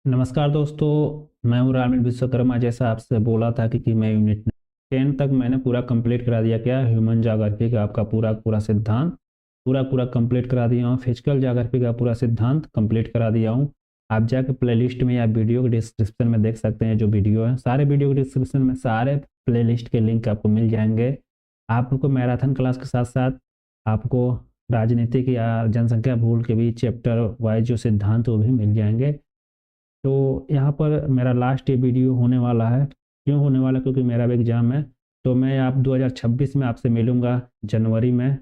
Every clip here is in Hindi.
नमस्कार दोस्तों, मैं हूँ रामिल विश्वकर्मा। जैसा आपसे बोला था कि मैं यूनिट 10 तक मैंने पूरा कंप्लीट करा दिया। क्या ह्यूमन जाग्राफी का आपका पूरा पूरा सिद्धांत पूरा कंप्लीट करा दिया हूँ। फिजिकल जाग्राफी का पूरा सिद्धांत कंप्लीट करा दिया हूँ। आप जाके प्लेलिस्ट में या वीडियो के डिस्क्रिप्शन में देख सकते हैं। जो वीडियो है सारे वीडियो के डिस्क्रिप्शन में सारे प्लेलिस्ट के लिंक आपको मिल जाएंगे। आपको मैराथन क्लास के साथ साथ आपको राजनीतिक या जनसंख्या भूल के भी चैप्टर वाइज जो सिद्धांत वो भी मिल जाएंगे। तो यहाँ पर मेरा लास्ट ये वीडियो होने वाला है। क्यों होने वाला? क्योंकि मेरा भी एग्ज़ाम है। तो मैं आप 2026 में आपसे मिलूंगा जनवरी में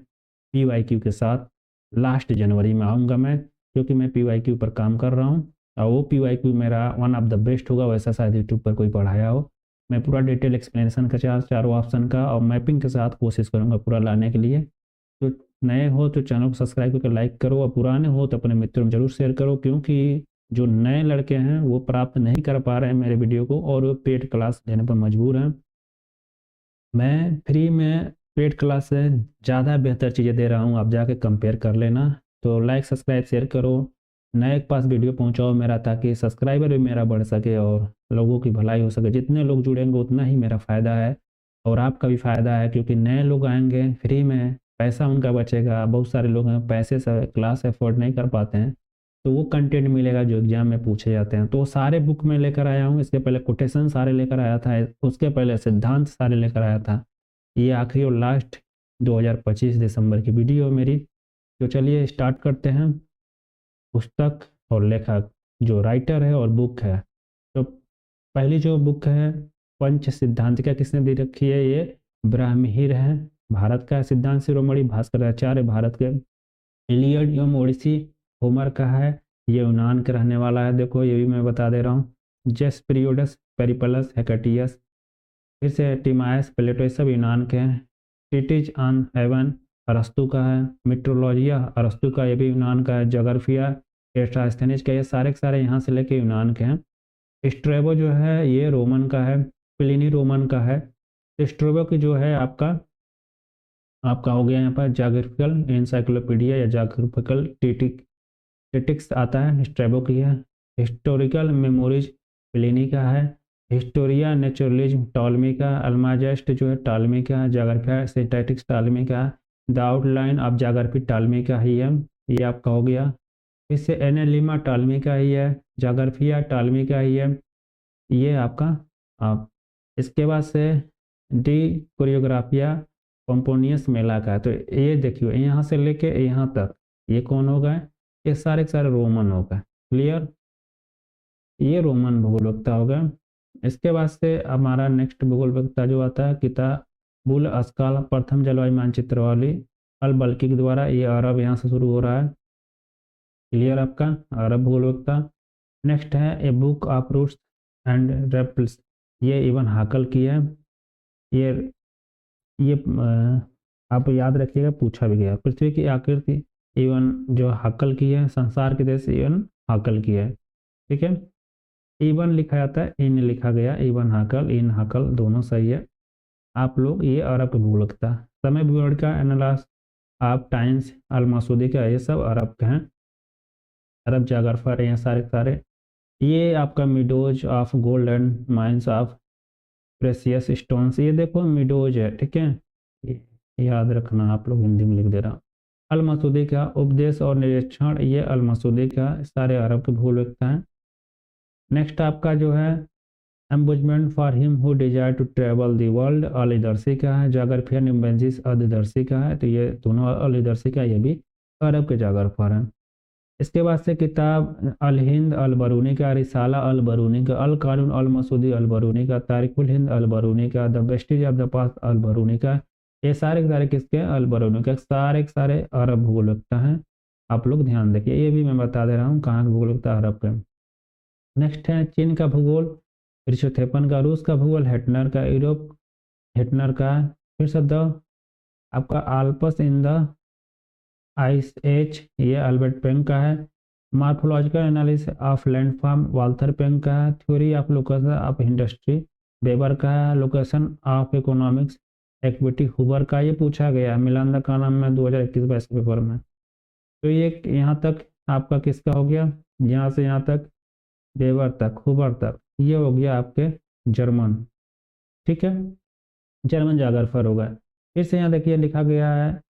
PYQ के साथ। लास्ट जनवरी में आऊँगा मैं, क्योंकि मैं PYQ पर काम कर रहा हूँ और वो PYQ मेरा वन ऑफ द बेस्ट होगा। वैसा शायद यूट्यूब पर कोई पढ़ाया हो। मैं पूरा डिटेल एक्सप्लेनेशन का चारों ऑप्शन का और मैपिंग के साथ कोशिश करूँगा पूरा लाने के लिए। तो नए हो तो चैनल को सब्सक्राइब करके लाइक करो, और पुराने हो तो अपने मित्रों में जरूर शेयर करो, क्योंकि जो नए लड़के हैं वो प्राप्त नहीं कर पा रहे हैं मेरे वीडियो को और वो पेड क्लास लेने पर मजबूर हैं। मैं फ्री में पेड क्लास से ज़्यादा बेहतर चीज़ें दे रहा हूँ, आप जाके कंपेयर कर लेना। तो लाइक सब्सक्राइब शेयर करो, नए के पास वीडियो पहुँचाओ मेरा, ताकि सब्सक्राइबर भी मेरा बढ़ सके और लोगों की भलाई हो सके। जितने लोग जुड़ेंगे उतना ही मेरा फ़ायदा है और आपका भी फ़ायदा है, क्योंकि नए लोग आएंगे फ्री में, पैसा उनका बचेगा। बहुत सारे लोग हैं पैसे से क्लास अफोर्ड नहीं कर पाते हैं, तो वो कंटेंट मिलेगा जो एग्जाम में पूछे जाते हैं। तो सारे बुक में लेकर आया हूँ। इसके पहले कोटेशन सारे लेकर आया था, उसके पहले सिद्धांत सारे लेकर आया था। ये आखिरी और लास्ट 2025 दिसंबर की वीडियो है मेरी। तो चलिए स्टार्ट करते हैं। पुस्तक और लेखक, जो राइटर है और बुक है। तो पहली जो बुक है पंच सिद्धांतिका किसने दे रखी है? ये ब्राह्महीर है, भारत का सिद्धांत शिरोमणि भास्कराचार्य भारत के। इलियड एवं ओडिसी होमर का है, ये यूनान के रहने वाला है। देखो ये भी मैं बता दे रहा हूँ। जेस पीरियोडस, पेरिपलस, हेकेटियस, फिर से टिमायस, प्लेटो, ये सब यूनान के हैं। ट्रीटिज ऑन हेवन अरस्तु का है। मिट्रोलॉजिया अरस्तु का, ये भी यूनान का है। जोग्राफिया एस्ट्रास्थेनिज का, ये सारे के सारे यहाँ से लेके यूनान के हैं। स्ट्रेबो जो है ये रोमन का है, प्लिनी रोमन का है। स्ट्रेबो की जो है आपका आपका हो गया यहाँ पर जाग्राफिकल इंसाइक्लोपीडिया या जाग्राफिकल टेटिक्स आता है, स्ट्रेबो की है। हिस्टोरिकल मेमोरीज प्लिनी का है। हिस्टोरिया नेचुरलिज्म टॉलमी का। अल्माजेस्ट जो है टॉलमी का है। जाग्राफिया सिंटैटिक्स टॉलमी का है। The outline of geography Ptolemy का ही है, ये आपका हो गया। इससे एनालिमा टॉलमी का ही है। जाग्राफिया टॉलमी का ही है, ये आपका। आप इसके बाद से डी कोरियोग्राफिया पोम्पोनियस मेला का है। तो ये देखिए यहाँ से लेके यहाँ तक ये कौन हो गए? ये सारे के सारे रोमन हो गए। क्लियर? ये रोमन भूगोलवेत्ता हो गए। इसके बाद से हमारा नेक्स्ट भूगोलवेत्ता जो आता है किताबुल अस्काल, प्रथम जलवायु मानचित्र वाली अल बल्कि के द्वारा। ये अरब यहाँ से शुरू हो रहा है। क्लियर आपका? अरब भूगोलवेत्ता। नेक्स्ट है a book of routes and reptiles, ये इवन हाकल की है। ये आप याद रखिएगा, पूछा भी गया। पृथ्वी की आकृति इवन जो हाकल की है। संसार के देश इवन हाकल की है। ठीक है, इवन लिखा जाता है, इन लिखा गया। इवन हाकल, इन हाकल दोनों सही है। आप लोग ये अरब का भूगोल लिखता। समय विवरण का एनालास आप टाइम्स अल मसूदी का, ये सब अरब के हैं। अरब जागरफर हैं सारे सारे। ये आपका meadows of gold and mines of precious stones, ये देखो मिडोज है। ठीक है, याद रखना, आप लोग हिंदी में लिख दे रहा हूँ। अल मसूदी का उपदेश और निरीक्षण, ये अल मसूदी का सारे अरब के भूगोल लिखता है। नेक्स्ट आपका जो है amusement for him who desire to travel the world, Al Idrisi का है। जागरफिया निम्बेंसिस अददर्शी का है। तो ये दोनों अलीदर्शी का, ये भी अरब के जागरफर हैं। इसके बाद से किताब अल हिंद अल बरूनी का, रिसाला अल बरूनी का, अल कानून अल मसूदी अल बरूनी का, तारिकुल हिंद अल बरूनी का, the vestiges of the past Al Biruni का। ये सारे के सारे किसके? अल बरूनी का। सारे के सारे अरब भूगोलवेत्ता हैं। आप लोग ध्यान रखिए, ये भी मैं बता दे रहा हूँ कहाँ का भूगोलवेत्ता, अरब का। नेक्स्ट है चीन का भूगोल, रिशोथेपन का। रूस का भूगोल हेटनर का। यूरोप हेटनर का। फिर से द आपका Alps in the ice age, ये अल्बर्ट पेंग का है। Morphological analysis of landform Walther Penck का है। Theory of location of industry Weber का है। Location of economics activity Hoover का, ये पूछा गया है मिलान का नाम में 2021-22 पेपर में। तो ये यहाँ तक आपका किसका हो गया? यहाँ से यहाँ तक बेवर तक, हुबर तक, ये हो गया आपके जर्मन। ठीक है, जर्मन जागरफर हो गए। फिर से यहाँ देखिए लिखा गया है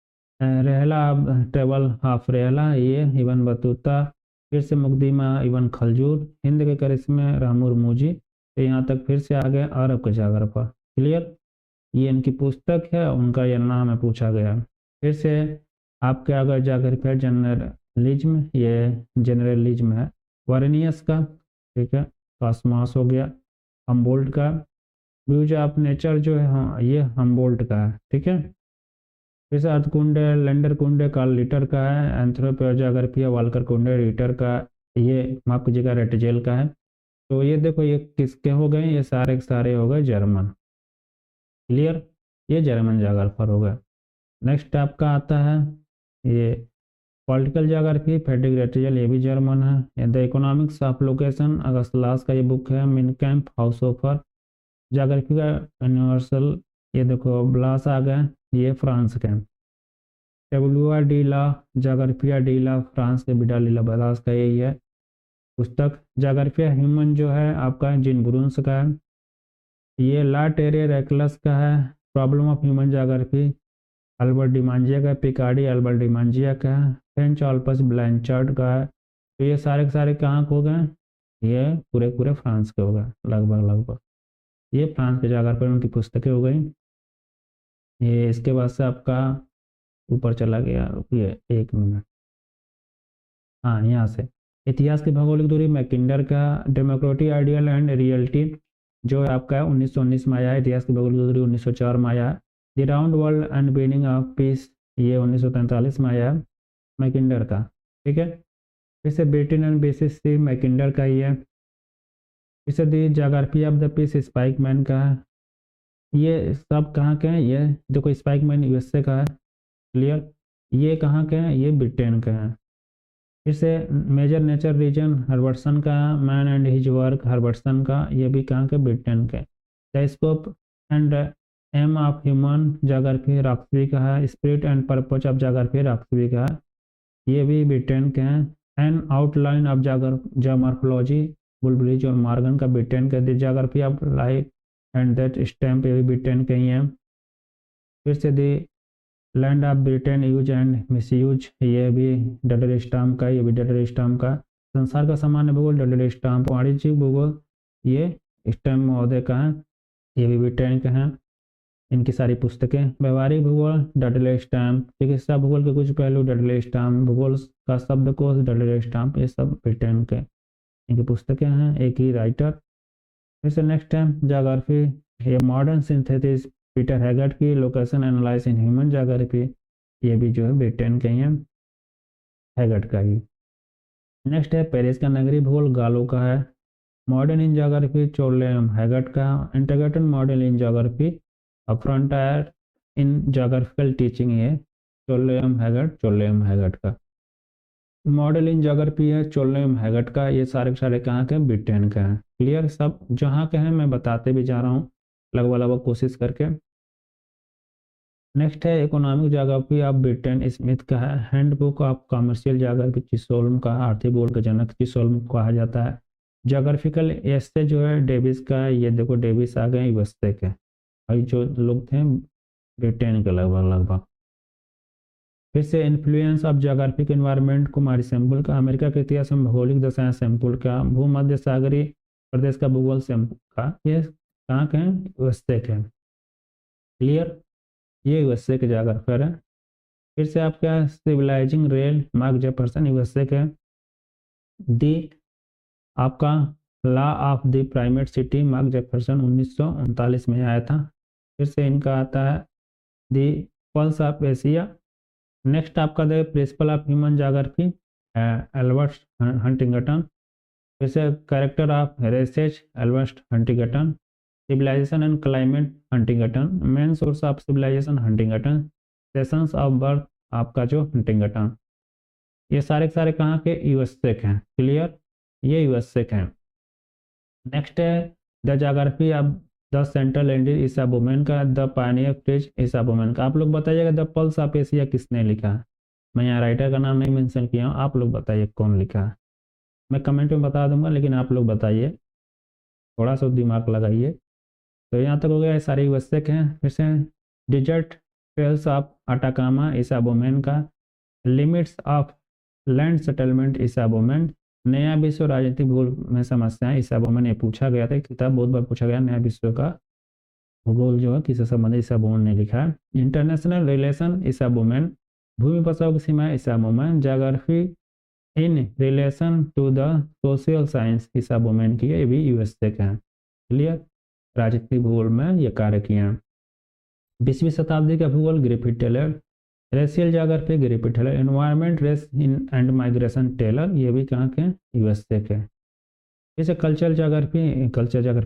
रहला ट्रेवल हाफ रहला, ये इबन बतूता, फिर से मुकदमा इबन खलजूर, हिंद के करिश्मे रामूर मूजी। तो यहाँ तक फिर से आ गया अरब के जागरफर। क्लियर, ये इनकी पुस्तक है, उनका यह नाम है पूछा गया। फिर से आपके अगर जागरफर जनरलिज्म, ये जनरलिज्म है वारेनियस का। ठीक है, कॉस्मॉस हो गया, हम्बोल्ट का। व्यूज ऑफ नेचर जो है, हाँ ये हम्बोल्ट का है। ठीक है, फिर से अर्थकुंड लेंडर कुंड कार्ल लिटर का है, एंथ्रोपोजाग्राफिया वाल्कर कुंड रीटर का, ये माफ कीजिएगा रेटजेल का है। तो ये देखो ये किसके हो गए, ये सारे के सारे हो गए जर्मन। क्लियर, ये जर्मन जागरफर हो गया। नेक्स्ट आपका आता है ये पॉलिटिकल जागरफी फेडरिक रेटजेल, ये भी जर्मन है। द इकोनॉमिक्स ऑफ लोकेशन अगस्तलास का ये बुक है। मिन कैंप हाउसहोफर जागरफी का यूनिवर्सल, ये देखो ब्लास आ गए, ये फ्रांस के। टेबुलुआ डी ला जागरफिया डी ला, फ्रांस के बिडा लीला बलास का यही है पुस्तक। जागरफिया ह्यूमन जो है आपका जिन ब्रून्स का है। ये ला टेरे रेकलस का है। प्रॉब्लम ऑफ ह्यूमन जागरफी अल्बर्ट डिमांजिया का, पिकार्डी अल्बर्ट डिमांजिया का है। फ्रेंच ऑल्पस ब्लैंचार्ड का है। तो ये सारे के सारे कहाँ को गए, ये पूरे पूरे फ्रांस के हो गए लगभग लगभग। ये फ्रांस के जागरफर उनकी पुस्तकें हो गई। ये इसके बाद से आपका ऊपर चला गया, रुकिए 1 मिनट। हाँ, यहाँ से इतिहास की भौगोलिक दूरी मैकिंडर का। डेमोक्रेटिक आइडियल एंड रियलिटी जो है आपका 1919 में आया है। इतिहास की भौगोलिक दूरी 1904 में आया है। The round world and beginning of peace, ये 1943 में आया है मैकिंडर का। ठीक है, फिर से Britain and basis seas Mackinder का ही है। फिर से the geography of the peace Spykman का है। ये सब कहाँ के हैं, ये देखो स्पाइक मैन यूएसए का है। क्लियर, ये कहाँ के हैं, ये ब्रिटेन के हैं। फिर से मेजर नेचर रीजन हर्बर्टसन का, man and his work Herbertson का, ये भी कहाँ के, ब्रिटेन के। The scope and aim of human geography Roxby का है। Spirit and purpose of geography Roxby का है, ये भी ब्रिटेन के हैं। एन आउटलाइन ऑफ जामॉर्फोलॉजी बुलब्रिज और मॉर्गन का ब्रिटेन के। The geography of life and death Stamp, ये भी ब्रिटेन के ही हैं। फिर से the land of Britain use and misuse, ये भी डडल स्टाम्प का, ये भी डडल स्टाम्प का। संसार का सामान्य भूगोल डडल स्टाम्प। वाणिज्यिक भूगोल ये स्टैम्प महोदय का है, ये भी ब्रिटेन के हैं। इनकी सारी पुस्तकें। व्यवहारिक भूगोल डडल स्टाम्प। चिकित्सा भूगोल के कुछ पहलू डडल स्टाम्प। भूगोल का शब्दकोश डडल स्टाम्प, ये सब ब्रिटेन के इनकी पुस्तकें हैं, एक ही राइटर। फिर से नेक्स्ट टाइम जाग्राफी, ये मॉडर्न सिंथेसिस पीटर हैगर्ट की। Location analyse in human geography, ये भी जो है ब्रिटेन के ही है, हैगर्ट का ही। नेक्स्ट है पेरिस का नगरी भूगोल, गालो का है। मॉडर्न इन जाग्राफी चोलेम हैगर्ट का। इंटीग्रेटेड मॉडल इन जाग्राफी फ्रंटियर इन जाग्राफिकल टीचिंग, ये चोलेम हैगर्ट का। मॉडल इन जाग्राफी है चोलेम हैगर्ट का। ये सारे के सारे कहाँ के, ब्रिटेन का है। क्लियर, सब जहाँ के हैं मैं बताते भी जा रहा हूँ लगभग लगभग कोशिश करके। नेक्स्ट है economic geography of Britain, Smith का है। हैंडबुक ऑफ कॉमर्शियल जाग्राफी चिसोल्म का, आर्थिक भूगोल के जनक चिसोल्म कहा जाता है। जाग्राफिकल एस्से जो है डेविस का है। ये देखो डेविस आ गए यूएसए के, और जो लोग थे ब्रिटेन के लगभग लगभग। फिर से इन्फ्लुएंस ऑफ जाग्राफिक एनवायरनमेंट कुमारी सैम्पुल का। अमेरिका के इतिहास में भौगोलिक दशाएं सैम्पुल का। भूमध्य सागरीय प्रदेश का भूगोल सैम्पुल का, ये कहाँ के हैं, यूएसए के। क्लियर, ये यूएसए के जाग्राफर है। फिर से आपका civilising rail Mark Jefferson USA के। दी आपका law of the primate city Mark Jefferson 1939 में आया था। फिर से इनका आता है the pulse of Asia. Next आपका the principle of human geography Elbert Huntington. फिर से character of heritage Elbert Huntington. Civilisation and climate Huntington. Main source of civilisation Huntington. Seasons of birth आपका जो हंटिंगटन। ये सारे सारे कहाँ के, यूएसए के हैं। क्लियर, ये यूएसए के हैं। नेक्स्ट है the geography of the central Indian Isaiah Bowman का। The pioneer fringe Isaiah Bowman का। आप लोग बताइएगा द पल्स ऑफ एशिया किसने लिखा है। मैं यहाँ राइटर का नाम नहीं मेंशन किया हूँ, आप लोग बताइए कौन लिखा है। मैं कमेंट में बता दूंगा, लेकिन आप लोग बताइए, थोड़ा सा दिमाग लगाइए। तो यहाँ तक हो गया, सारे आवश्यक हैं। फिर से डिजर्ट ट्रेल्स ऑफ अटाकामा इसाबोमेन का, लिमिट्स ऑफ लैंड सेटलमेंट इसाबोमेन, नया विश्व राजनीतिक भूगोल में समस्याएं इसाबोमेन, ये पूछा गया था, किताब बहुत बार पूछा गया। नया विश्व का भूगोल जो है किससे संबंधित, इसाबोमेन ने लिखा है। इंटरनेशनल रिलेशन इसाबोमेन, भूमि पसाव की सीमा Isaiah Bowman, geography in relation to the social science Isaiah Bowman की, ये भी यूएसए के हैं। क्लियर, राजनीतिक भूगोल में ये कार्य किए हैं। 20वीं शताब्दी का भूगोल Griffith Taylor, racial geography Griffith Taylor, environment race in and migration Taylor, ये भी कहाँ के, यूएसए के। जैसे कल्चरल ज्योग्राफी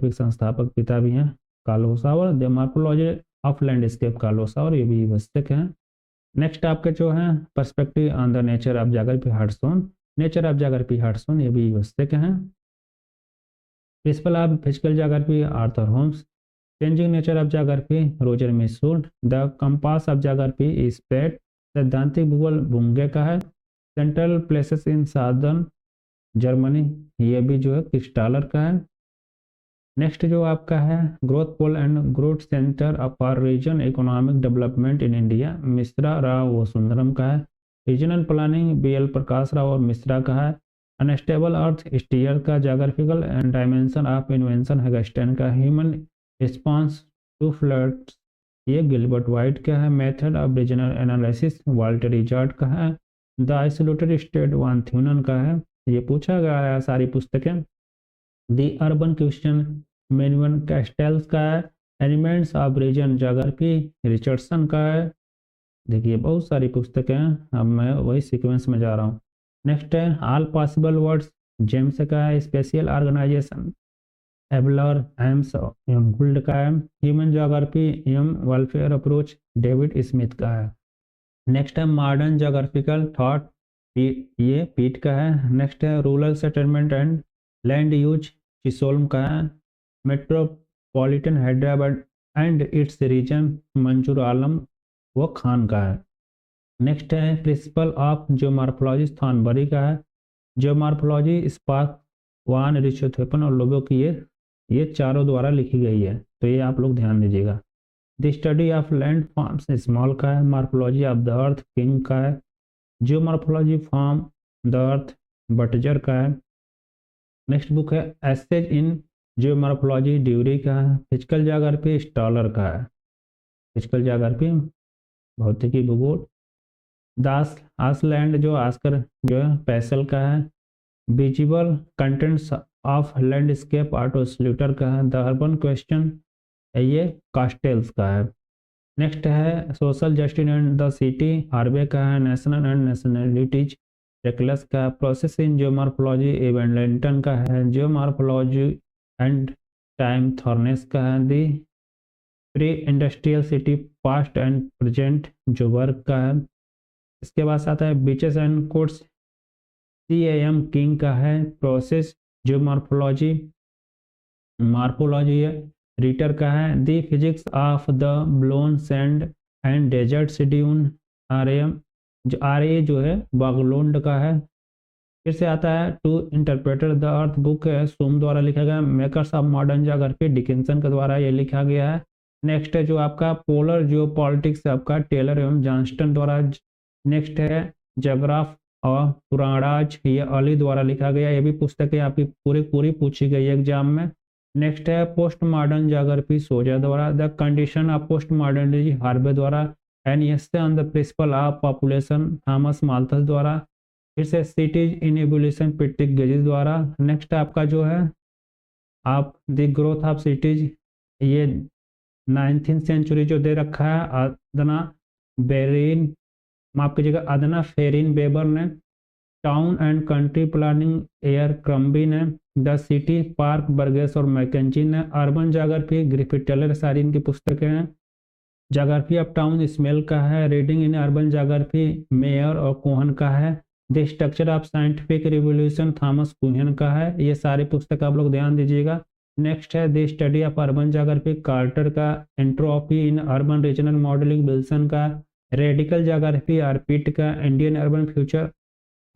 के संस्थापक पिता भी हैं Carl O Sauer, the morphology of landscape Carl O Sauer, ये भी यूएसए के हैं। नेक्स्ट आपके जो है perspective on the nature of geography Hudson, nature of geography Hudson, ये भी यूएसए के हैं। Principle of physical geography Arthur Holmes, changing nature of geography Roger Minshull, the compass of geography is Pate, सैद्धांतिक भूगोल बुंगे का है। Central places in southern Germany, ये भी जो है क्रिस्टालर का है। नेक्स्ट जो आपका है growth pole and growth centre for region economic development in India, Mishra Rao Vasundharam का है। Regional planning B L. Prakash Rao और मिश्रा का है। अनस्टेबल अर्थ स्टीयर का, geographical and dimension of invention हैगस्टन का। ह्यूमन रिस्पॉन्स टू फ्लड्स, ये गिलबर्ट वाइट का है। Method of regional analysis Walter Richard का है। The isolated state von Thunen का है। ये पूछा गया है सारी पुस्तकें। दी अर्बन क्वेश्चन मेनवन कैस्टेल्स का है। Elements of region geography Richardson का है। देखिए बहुत सारी पुस्तकें हैं, अब मैं वही सीक्वेंस में जा रहा हूँ। नेक्स्ट है ऑल पॉसिबल वर्ड्स जेम्स का है। Spatial organisation Abler Adams Gould का है। Human geography a welfare approach David Smith का है। नेक्स्ट है मॉडर्न ज्योग्राफिकल थॉट, ये पीट का है। नेक्स्ट है rural settlement and land use Chisholm का है। Metropolitan Hyderabad and its region Manzoor Alam वो खान का है। नेक्स्ट है प्रिंसिपल ऑफ जियोमॉर्फोलॉजी थानबरी का है। जियोमॉर्फोलॉजी स्पार्क वान रिचोथेपन और लोगों की ये चारों द्वारा लिखी गई है, तो ये आप लोग ध्यान दीजिएगा। The study of land forms small का है। Morphology of the earth king का है। जियोमॉर्फोलॉजी फॉर्म द अर्थ बटजर का है। नेक्स्ट बुक है एसेज इन जियोमॉर्फोलॉजी ड्यूरी का है। फिजिकल ज्योग्राफी स्टॉलर का है। फिजिकल ज्योग्राफी भौतिकी भूगोल दास आसलैंड जो आस्कर जो है पैसल का है। Visible contents of landscape Arto Sluyter का है। द अर्बन क्वेश्चन ये कास्टेल्स का है। नेक्स्ट है social justice and the city Harvey का है। नेशनल एंड नेशनलिटीज रेकलस का। प्रोसेस इन जियोमॉर्फोलॉजी एवेंटन का है। जियोमॉर्फोलॉजी एंड टाइम थॉर्नेस का है। The pre industrial city past and present Sjoberg का है। इसके बाद आता है beaches and coasts CAM King का है। प्रोसेस जियोमॉर्फोलॉजी मॉर्फोलॉजी है रीटर का है। The physics of the blown sand and desert dune RM जो RA जो है बागलोंड का है। फिर से आता है to interpreter the earth book है सोम द्वारा लिखा गया। Makers of modern geography Dickinson के द्वारा ये लिखा गया है। नेक्स्ट है जो आपका पोलर जियो पॉलिटिक्स आपका टेलर एवं जॉन्स्टन द्वारा। नेक्स्ट है जोग्राफ और पुराणाज, ये अली द्वारा लिखा गया। ये भी पुस्तकें आपकी पूरी पूछी गई है एग्जाम में। नेक्स्ट है पोस्ट मॉडर्न ज्योग्राफी सोजा द्वारा। The condition of post modernity Harvey द्वारा। And essay on the principle of population Thomas Malthus द्वारा। फिर से सिटीज इन एवोल्यूशन पेट्रिक गेजिस द्वारा। नेक्स्ट आपका जो है आप द ग्रोथ ऑफ सिटीज, ये 19th सेंचुरी जो दे रखा है अदना बेरिन माफ कीजिएगा अदना फेरिन बेबर ने। Town and country planning air crumby ने। द सिटी पार्क बर्गेस और मैकेंजी ने। अर्बन ज्योग्राफी ग्रिफिथ टेलर, सारी इनकी पुस्तकें हैं। ज्योग्राफी ऑफ टाउन स्मेल का है। Reading in urban geography Mayer और कोहन का है। The structure of scientific revolution Thomas Kuhn का है। ये सारी पुस्तक आप लोग ध्यान दीजिएगा। नेक्स्ट है the study of urban geography Carter का। Entropy in urban regional modelling Wilson का। रेडिकल ज्योग्राफी आरपीट का। Indian urban future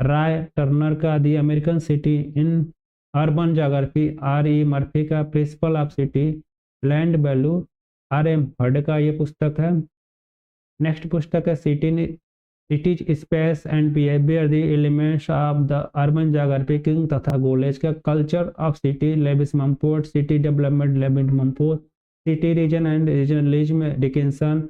Roy Turner का the American city in urban geography, R.E. Murphy का principle of city land value, R.M. Hurd का ये पुस्तक है। नेक्स्ट पुस्तक है cities space and behaviour the elements of the urban geography King तथा गोलेज का culture of city Lewis Mumford, city development Lewis Mumford, city region and regionalism Dickinson,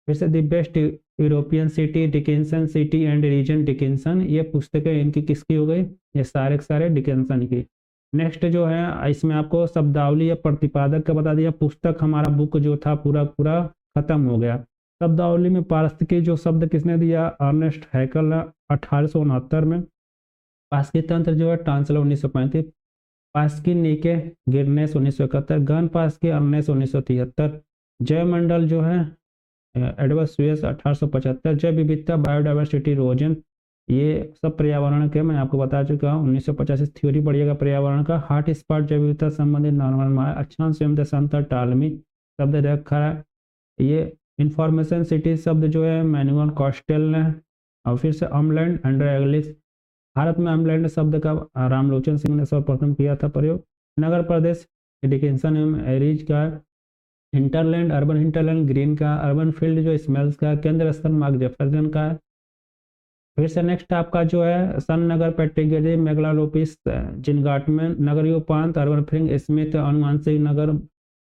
फिर से the best European city Dickinson, city and region Dickinson. ये पुस्तकें इनकी किसकी हो गई, ये सारे के सारे डिकिंसन की। नेक्स्ट जो है इसमें आपको शब्दावली या प्रतिपादक का बता दिया। पुस्तक हमारा बुक जो था पूरा पूरा खत्म हो गया। शब्दावली में पारिस्थितिकी जो शब्द किसने दिया, अर्नेस्ट हैकल ने 1869 में। पास्की तंत्र जो है टांसलर 1935, पास्की नीके गिरनेस 1971, गन पास्की अर्नेस 1973, जयमंडल जो है एडवर्ड स्वेस 1875, जैव विविधता बायोडाइवर्सिटी रोजन, ये सब पर्यावरण के मैं आपको बता चुका हूँ। 1985 थ्योरी पढ़िएगा पर्यावरण का। हॉट स्पॉट जैव विविधता संबंधित नॉर्मल माया, अक्षांश संतर टालमी शब्द रखा है। ये इंफॉर्मेशन सिटी शब्द जो है मैनुअल कॉस्टेल ने। और फिर से अमलैंड अंडर एग्लिस, भारत में अमलैंड शब्द का रामलोचन सिंह ने सर्वप्रथम किया था प्रयोग। नगर प्रदेश डिकिंसन एवं एरिज का, हिंटरलैंड अर्बन हिंटरलैंड ग्रीन का, अर्बन फील्ड जो स्मेल्स का, केंद्र स्थल मार्क जेफरसन का। फिर से नेक्स्ट आपका जो है सन नगर पेट्रिगेरी मेगलालोपिस जिनगाटमैन, नगरीय उपांत अर्बन फ्रिंग स्मिथ, अनुवांशिक नगर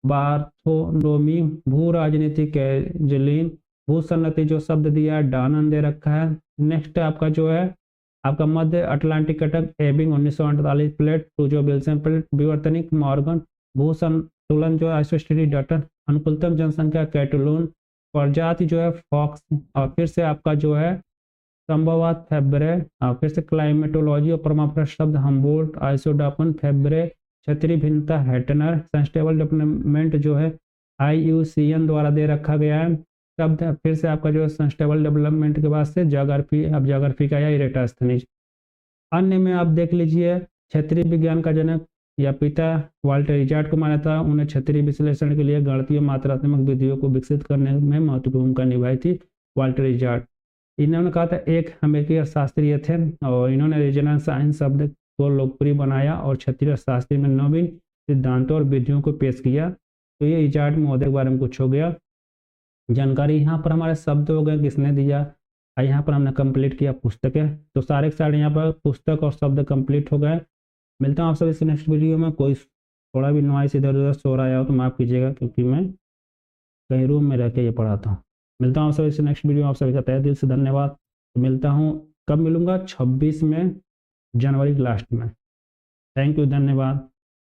बार्थोलोमी, भू राजनीतिक कैजलिन, भू सन्नति जो शब्द दिया है डानन दे रखा है। नेक्स्ट आपका जो है आपका मध्य अटलांटिक कटक Ewing 1948, plate Tuzo Wilson plate, विवर्तनिक मॉर्गन, भू संतुलन जो आइसोस्टेटिक डटन, अनुकूलतम जनसंख्या कैटलून, प्रजाति जो है फॉक्स। और फिर से आपका जो है संभवत फेब्रे, और फिर से क्लाइमेटोलॉजी और परमाफ्रस्ट शब्द हम्बोल्ट, आइसोडापन फेब्रे, क्षेत्रीय भिन्नता हैटनर, सस्टेनेबल डेवलपमेंट जो है IUCN द्वारा दे रखा गया है शब्द। फिर से आपका जो है सस्टेनेबल डेवलपमेंट के बाद से ज्योग्राफी, अब ज्योग्राफी का या इरेटास्थनीज। अन्य में आप देख लीजिए क्षेत्रीय विज्ञान का जनक या पिता वाल्टर इजार्ड को माना था। उन्हें क्षेत्रीय विश्लेषण के लिए गणितीय मात्रात्मक विधियों को विकसित करने में महत्वपूर्ण भूमिका निभाई थी वाल्टर इजार्ड। इन्होंने कहा था एक अमेरिकी अर्थशास्त्री थे और इन्होंने रीजनल साइंस शब्द को लोकप्रिय बनाया और क्षेत्रीय अर्थशास्त्र में नवीन सिद्धांतों और विधियों को पेश किया। तो ये इजार्ड महोदय के बारे में कुछ हो गया जानकारी। यहाँ पर हमारे शब्द हो गए किसने दिया, यहाँ पर हमने कंप्लीट किया पुस्तकें। तो सारे के सारे यहाँ पर पुस्तक और शब्द कंप्लीट हो गए। मिलता हूँ आप सभी से नेक्स्ट वीडियो में। कोई थोड़ा भी नॉइस इधर उधर सो रहा हो तो माफ़ कीजिएगा, क्योंकि मैं कहीं रूम में रह के ये पढ़ाता हूँ। मिलता हूँ आप सभी से नेक्स्ट वीडियो। आप सभी का तहे दिल से धन्यवाद। मिलता हूँ, कब मिलूंगा, 26 में जनवरी लास्ट में। थैंक यू, धन्यवाद।